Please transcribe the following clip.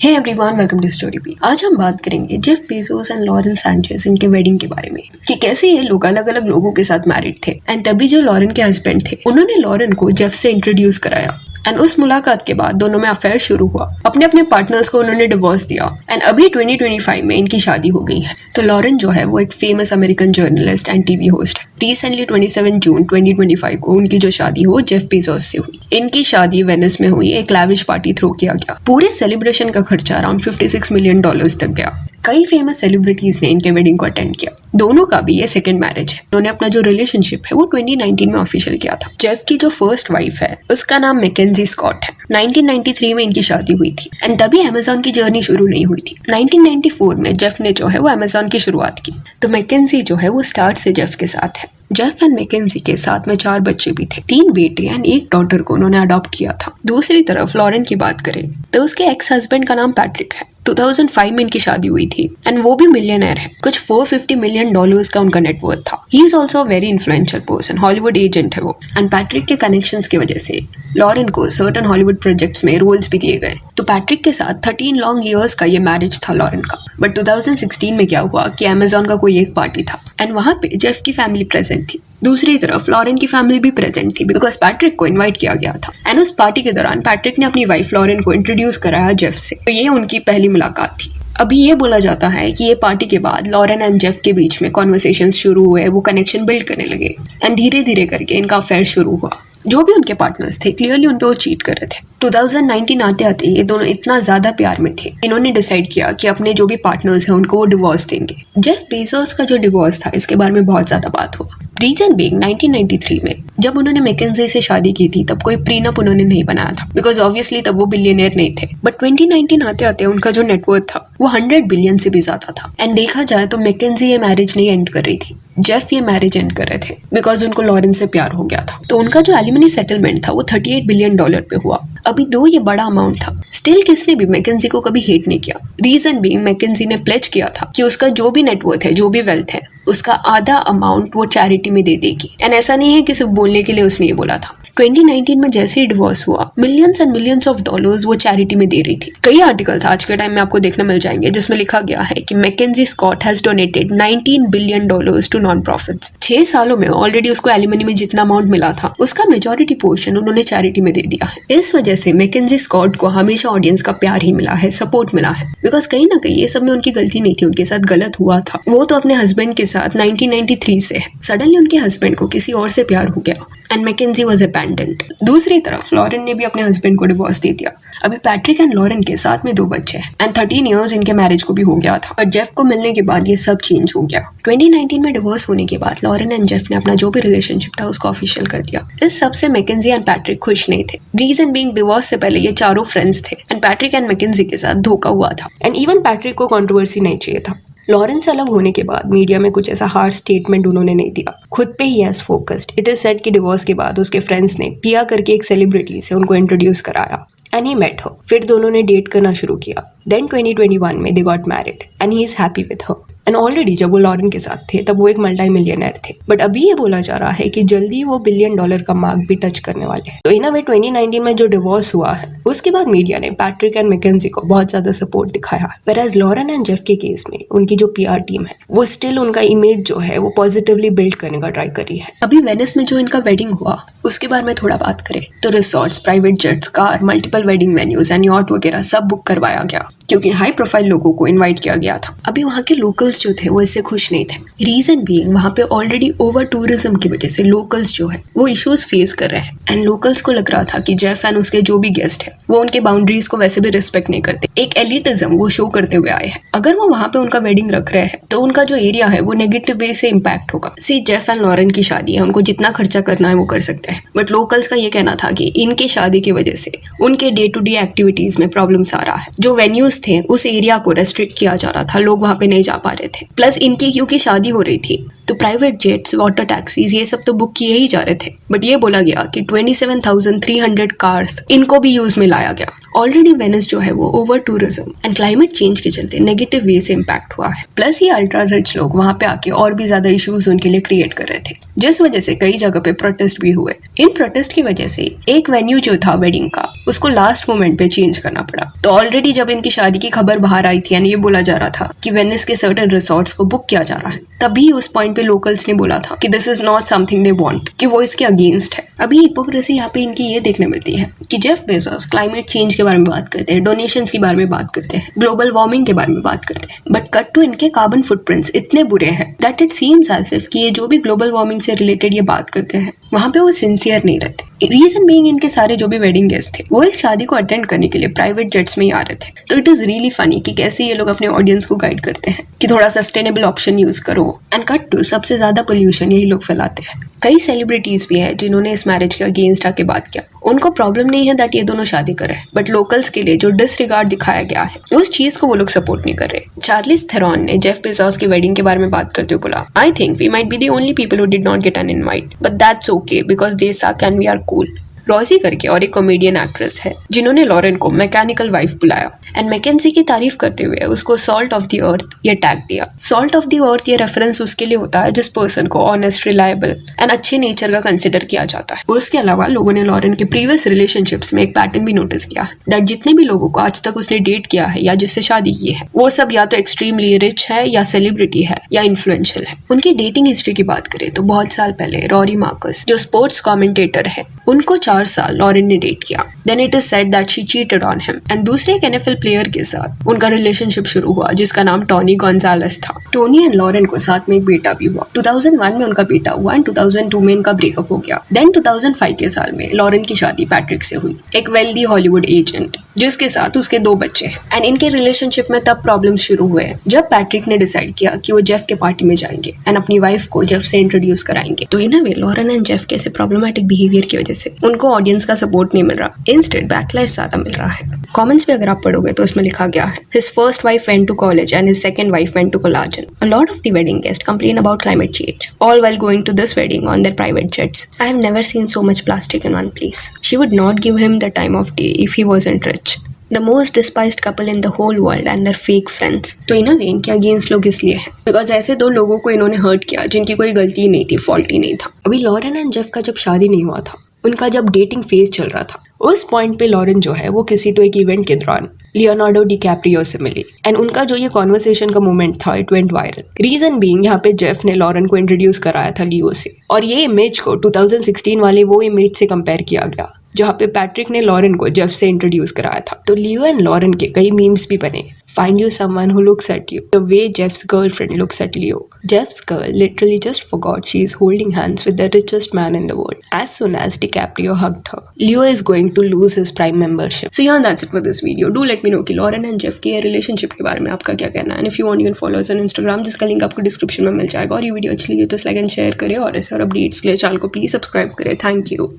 Hey everyone, welcome to Story B. आज हम बात करेंगे Jeff Bezos and Lauren Sanchez इनके वेडिंग के बारे में कि कैसे ये लोग अलग अलग लोगों के साथ मैरिड थे एंड तभी जो लॉरेन के हस्बैंड थे उन्होंने लॉरेन को जेफ से इंट्रोड्यूस कराया एंड उस मुलाकात के बाद दोनों में अफेयर शुरू हुआ। अपने अपने पार्टनर्स को उन्होंने डिवोर्स दिया एंड अभी 2025 में इनकी शादी हो गई है। तो लॉरेन जो है वो एक famous American journalist and TV host है। रिसेंटली 27 जून 2025 को उनकी जो शादी हो जेफ बेजोस से हुई। इनकी शादी वेनिस में हुई। एक लैविश पार्टी थ्रो किया गया। पूरे सेलिब्रेशन का खर्चा अराउंड $56 मिलियन तक गया। कई फेमस सेलिब्रिटीज ने इनके वेडिंग को अटेंड किया। दोनों का भी ये सेकंड मैरिज है। उन्होंने अपना जो रिलेशनशिप है वो 2019 में ऑफिशियल किया था। जेफ की जो फर्स्ट वाइफ है उसका नाम मैकेंजी स्कॉट है। 1993 में इनकी शादी हुई थी एंड तभी अमेजोन की जर्नी शुरू नहीं हुई थी। 1994 में जेफ ने जो है वो अमेजोन की शुरुआत की। तो मैकेंजी जो है वो स्टार्ट से जेफ के साथ है। जेफ एंड मैकेंजी के साथ में 4 बच्चे भी थे। 3 बेटे एंड 1 डॉटर को उन्होंने अडॉप्ट किया था। दूसरी तरफ लॉरेन की बात करें तो उसके एक्स हस्बैंड का नाम पैट्रिक है। 2005 में इनकी शादी हुई थी एंड वो भी मिलियनर है। कुछ $450 मिलियन का उनका नेटवर्थ था। He is also very influential person. Hollywood agent है वो एंड पैट्रिक के कनेक्शंस की वजह से लॉरेन को सर्टन हॉलीवुड प्रोजेक्ट्स में रोल्स भी दिए गए। तो पैट्रिक के साथ 13 लॉन्ग इयर्स का ये मैरिज था लॉरेन का। बट 2016 में क्या हुआ कि अमेजोन का कोई एक पार्टी था एंड वहां पे जेफ की फैमिली प्रेजेंट थी। दूसरी तरफ लॉरेन की फैमिली भी प्रेजेंट थी बिकॉज पैट्रिक को इनवाइट किया गया था एंड उस पार्टी के दौरान पैट्रिक ने अपनी वाइफ लॉरेन को इंट्रोड्यूस कराया जेफ से। तो ये उनकी पहली मुलाकात थी। अभी ये बोला जाता है कि ये पार्टी के बाद लॉरेन एंड जेफ के बीच में कॉन्वर्सेशंस शुरू हुए। वो कनेक्शन बिल्ड करने लगे एंड धीरे धीरे करके इनका अफेयर शुरू हुआ। जो भी उनके पार्टनर्स थे क्लियरली उन पे वो चीट कर रहे थे। 2019 आते आते ये दोनों इतना ज्यादा प्यार में थे, इन्होंने डिसाइड किया कि अपने जो भी पार्टनर्स हैं उनको वो डिवोर्स देंगे। जेफ बेजोस का जो डिवोर्स था इसके बारे में बहुत ज्यादा बात हुआ। रीजन बीइंग 1993 में जब उन्होंने मैकेंजी से शादी की थी तब कोई प्रीनप उन्होंने नहीं बनाया था बिकॉज ऑब्वियसली तब वो बिलियनियर नहीं थे। बट 2019 आते आते उनका जो नेटवर्थ था वो 100 बिलियन से भी ज्यादा था। एंड देखा जाए तो मैकेंजी ये मैरिज नहीं एंड कर रही थी, जेफ ये मैरिज एंड कर रहे थे बिकॉज उनको लॉरेन से प्यार हो गया था। तो उनका जो एलिमनी सेटलमेंट था वो $38 बिलियन पे हुआ। अभी दो ये बड़ा अमाउंट था, स्टिल किसने भी मैकेंजी को कभी हेट नहीं किया। रीजन बीइंग मैकेंजी ने प्लेज किया था कि उसका जो भी नेटवर्थ है, जो भी वेल्थ है, उसका आधा अमाउंट वो चैरिटी में दे देगी। एंड ऐसा नहीं है कि सिर्फ बोलने के लिए उसने ये बोला था। 2019 में जैसे ही डिवोर्स हुआ millions and millions of dollars वो चैरिटी में दे रही थी। कई आर्टिकल्स आज के टाइम में आपको देखने मिल जाएंगे जिसमें लिखा गया है कि MacKenzie Scott has donated $19 billion to non profits. 6 सालों में ऑलरेडी उसको एलिमनी में जितना अमाउंट मिला था उसका मेजोरिटी पोर्शन उन्होंने चैरिटी में दे दिया है। इस वजह से मैकेंजी स्कॉट को हमेशा ऑडियंस का प्यार ही मिला है, सपोर्ट मिला है। बिकॉज कहीं ना कहीं ये सब में उनकी गलती नहीं थी, उनके साथ गलत हुआ था। वो तो अपने हस्बैंड के साथ 1993 से है। सडनली उनके हस्बैंड को किसी और से प्यार हो गया एंड मैकेंजी वाज अबैंडन्ड। दूसरी तरफ लॉरेन ने भी अपने हस्बैंड को डिवोर्स दे दिया। अभी पैट्रिक एंड लॉरेन के साथ में 2 बच्चे हैं एंड 13 इयर्स इनके मैरिज को भी हो गया था। और जेफ को मिलने के बाद ये सब चेंज हो गया। 2019 में डिवोर्स होने के बाद लॉरेन एंड जेफ ने अपना जो भी रिलेशनशिप था उसको ऑफिशियल कर दिया। इस सब से मैकेंजी एंड पैट्रिक खुश नहीं थे। रीजन बीइंग डिवोर्स से पहले ये चारों फ्रेंड्स थे एंड पैट्रिक एंड मैकेंजी के साथ धोखा हुआ था एंड इवन पैट्रिक को कंट्रोवर्सी नहीं चाहिए था। लॉरेन से अलग होने के बाद मीडिया में कुछ ऐसा हार्ड स्टेटमेंट उन्होंने नहीं दिया। खुद पे he has focused. It is said कि डिवोर्स के बाद उसके फ्रेंड्स ने पिया करके एक सेलिब्रिटी से उनको इंट्रोड्यूस कराया एंड ही मेट हर। फिर दोनों ने डेट करना शुरू किया। देन 2021 में they got married and he is happy with her. And already जब वो लॉरेन के साथ थे तब वो एक मल्टी मिलियनर थे। बट अभी ये बोला जा रहा है कि जल्दी वो $1 बिलियन का मार्क भी टच करने वाले हैं। तो इन अ वे 2019 में जो डिवोर्स हुआ है उसके बाद मीडिया ने पैट्रिक एंड मैकेंजी को बहुत ज्यादा सपोर्ट दिखाया। व्हेयरएज लॉरेन एंड जेफ के केस में उनकी जो PR टीम है वो स्टिल उनका इमेज जो है वो पॉजिटिवली बिल्ड करने का ट्राई कर रही है। अभी वेनिस में जो इनका वेडिंग हुआ उसके बारे में थोड़ा बात करें तो resorts, private jets, car, multiple wedding venues and yacht वगैरह सब बुक करवाया गया क्योंकि हाई प्रोफाइल लोगों को इनवाइट किया गया था। अभी वहाँ के लोकल्स जो थे वो इससे खुश नहीं थे। रीजन बीइंग वहाँ पे ऑलरेडी ओवर टूरिज्म की वजह से लोकल्स जो है वो इश्यूज फेस कर रहे हैं एंड लोकल्स को लग रहा था कि जेफ एंड उसके जो भी गेस्ट है वो उनके बाउंड्रीज को वैसे भी रिस्पेक्ट नहीं करते। एक एलिटिज्म वो शो करते हुए आए हैं। अगर वो वहाँ पे उनका वेडिंग रख रहे हैं तो उनका जो एरिया है वो नेगेटिव वे से इम्पैक्ट होगा। सी जेफ एंड लॉरेन की शादी है, उनको जितना खर्चा करना है वो कर सकते हैं। बट लोकल्स का ये कहना था कि इनके शादी की वजह से उनके डे टू डे एक्टिविटीज में प्रॉब्लम्स आ रहा है। जो वेन्यूज थे उस एरिया को रेस्ट्रिक्ट किया जा रहा था, लोग वहाँ पे नहीं जा पा रहे थे। प्लस इनकी क्योंकि शादी हो रही थी तो प्राइवेट जेट्स, वाटर टैक्सीज, ये सब तो बुक किए ही जा रहे थे। बट ये बोला गया कि 27,300 कार्स इनको भी यूज में लाया गया। ऑलरेडी वेनिस जो है वो over tourism and climate change के चलते नेगेटिव वे से इम्पैक्ट हुआ है। प्लस ये अल्ट्रा रिच लोग वहां पे आके और भी ज्यादा इश्यूज उनके लिए क्रिएट कर रहे थे, जिस वजह से कई जगह पे प्रोटेस्ट भी हुए। इन प्रोटेस्ट की वजह से एक वेन्यू जो था वेडिंग का, उसको लास्ट मोमेंट पे चेंज करना पड़ा। तो ऑलरेडी जब इनकी शादी की खबर बाहर आई थी, यानी ये बोला जा रहा था कि वेनिस के सर्टेन रिसोर्ट्स को बुक किया जा रहा है, तभी उस पॉइंट पे लोकल्स ने बोला था कि this is not something they want, कि वो इसके अगेंस्ट है। अभी हिपोक्रेसी यहाँ पे इनकी ये देखने मिलती है कि जेफ बेजोस क्लाइमेट चेंज के बारे में बात करते हैं, डोनेशंस के बारे में बात करते हैं, ग्लोबल वार्मिंग के बारे में बात करते हैं, बट कट टू इनके कार्बन फुटप्रिंट्स इतने बुरे हैं that it seems as if कि ये जो भी ग्लोबल वार्मिंग से रिलेटेड ये बात करते हैं वहां पे वो सिंसियर नहीं रहते। रीजन बीइंग इनके सारे जो भी वेडिंग गेस्ट थे वो इस शादी को अटेंड करने के लिए प्राइवेट जेट्स में ही आ रहे थे। तो इट इज रियली फनी कि कैसे ये लोग अपने ऑडियंस को गाइड करते हैं कि थोड़ा सस्टेनेबल ऑप्शन यूज करो, एंड कट टू सबसे ज्यादा पोल्यूशन यही लोग फैलाते हैं। कई सेलिब्रिटीज भी है जिन्होंने इस मैरिज के अगेंस्ट आके बात किया। उनको प्रॉब्लम नहीं है दैट ये दोनों शादी करे, बट लोकल्स के लिए जो डिसरिगार्ड दिखाया गया है उस चीज को वो लोग सपोर्ट नहीं कर रहे। चार्लिस थेरॉन ने जेफ बेजोस की वेडिंग के बारे में बात करते हुए बोला, I think we might be the only people who did not get an invite, but that's okay because they suck and we are cool. Rosie करके और एक कॉमेडियन एक्ट्रेस है जिन्होंने लॉरेन को मैकेनिकल वाइफ बुलाया एंड मैकेंजी की तारीफ करते हुए उसको सॉल्ट ऑफ द अर्थ ये टैग दिया। सॉल्ट ऑफ द अर्थ ये रेफरेंस उसके लिए होता है जिस पर्सन को ऑनेस्ट, रिलायबल एंड अच्छे नेचर का कंसिडर किया जाता है। उसके अलावा लोगों ने लॉरेन के प्रीवियस रिलेशनशिप्स में एक पैटर्न भी नोटिस किया दैट जितने भी लोगों को आज तक उसने डेट किया है या जिससे शादी की है वो सब या तो एक्सट्रीमली रिच है या सेलिब्रिटी है या इन्फ्लुएंशियल है। उनकी डेटिंग हिस्ट्री की बात करें तो बहुत साल पहले रॉरी मार्कस जो स्पोर्ट्स कमेंटेटर है उनको 4 साल लॉरेन ने डेट किया। Then it is said that she cheated on him and दूसरे एक एनएफएल प्लेयर के साथ उनका रिलेशनशिप शुरू हुआ जिसका नाम टोनी गोंजालेस था। टोनी एंड लॉरेन को साथ में एक बेटा भी हुआ। 2001 में उनका बेटा हुआ एंड 2002 में इनका ब्रेकअप हो गया। देन 2005 के साल में लॉरेन की शादी पैट्रिक से हुई, एक वेल्दी हॉलीवुड एजेंट जिसके साथ उसके 2 बच्चे हैं। एंड इनके रिलेशनशिप में तब प्रॉब्लम शुरू हुए जब पैट्रिक ने डिसाइड किया कि वो जेफ के पार्टी में जाएंगे एंड अपनी वाइफ को जेफ से इंट्रोड्यूस कराएंगे। तो इन अ वे लॉरेन एंड जेफ के ऐसे प्रॉब्लमेटिक बिहेवियर की वजह से उनको ऑडियंस का सपोर्ट नहीं मिल रहा, इंस्टेड बैकलैश ज्यादा मिल रहा है। कमेंट्स पे अगर आप पढ़ोगे तो उसमें लिखा गया है, His first wife went to college and his second wife went to collagen. A lot of the wedding guests complain about climate change, all while going to this wedding on their private jets. I have never seen so much plastic in one place. She would not give him the time of day if he wasn't rich. The most despised couple in the whole world and their fake friends. तो इन वे इनके against लोग इसलिए हैं because ऐसे 2 लोगों को इन्होंने hurt किया जिनकी कोई गलती नहीं थी, फॉल्ट ही नहीं था। अभी लॉरेन एंड जेफ का जब शादी नहीं हुआ था, उनका जब डेटिंग फेज चल रहा था, उस पॉइंट पे लॉरेन जो है वो किसी तो एक इवेंट के दौरान लियोनार्डो डिकैप्रियो से मिली एंड उनका जो ये कॉन्वर्सेशन का मोमेंट था it went viral. Reason being यहाँ पे जेफ ने लॉरेन को इंट्रोड्यूस कराया था लियो से, और ये इमेज को 2016 वाले वो इमेज से कंपेयर किया गया जहाँ पे पैट्रिक ने लॉरेन को जेफ से इंट्रोड्यूस कराया था। तो लियो एंड लॉरेन के कई मीम्स भी बने। Find you someone who looks at you the way Jeff's girlfriend looks at Leo. Jeff's girl literally just forgot she is holding hands with the richest man in the world as soon as DiCaprio hugged her. Leo is going to lose his Prime membership. So yeah, that's it for this video. Do let me know कि Lauren and Jeff के relationship के बारे में आपका क्या कहना है। And if you want, you can follow us on Instagram जिसका लिंक आपको डिस्क्रिप्शन में मिल जाएगा। और ये वीडियो अच्छी लगी तो लाइक एंड शेयर करें और ऐसे और अपडेट्स के लिए चैनल को प्लीज सब्सक्राइब करें। Thank you.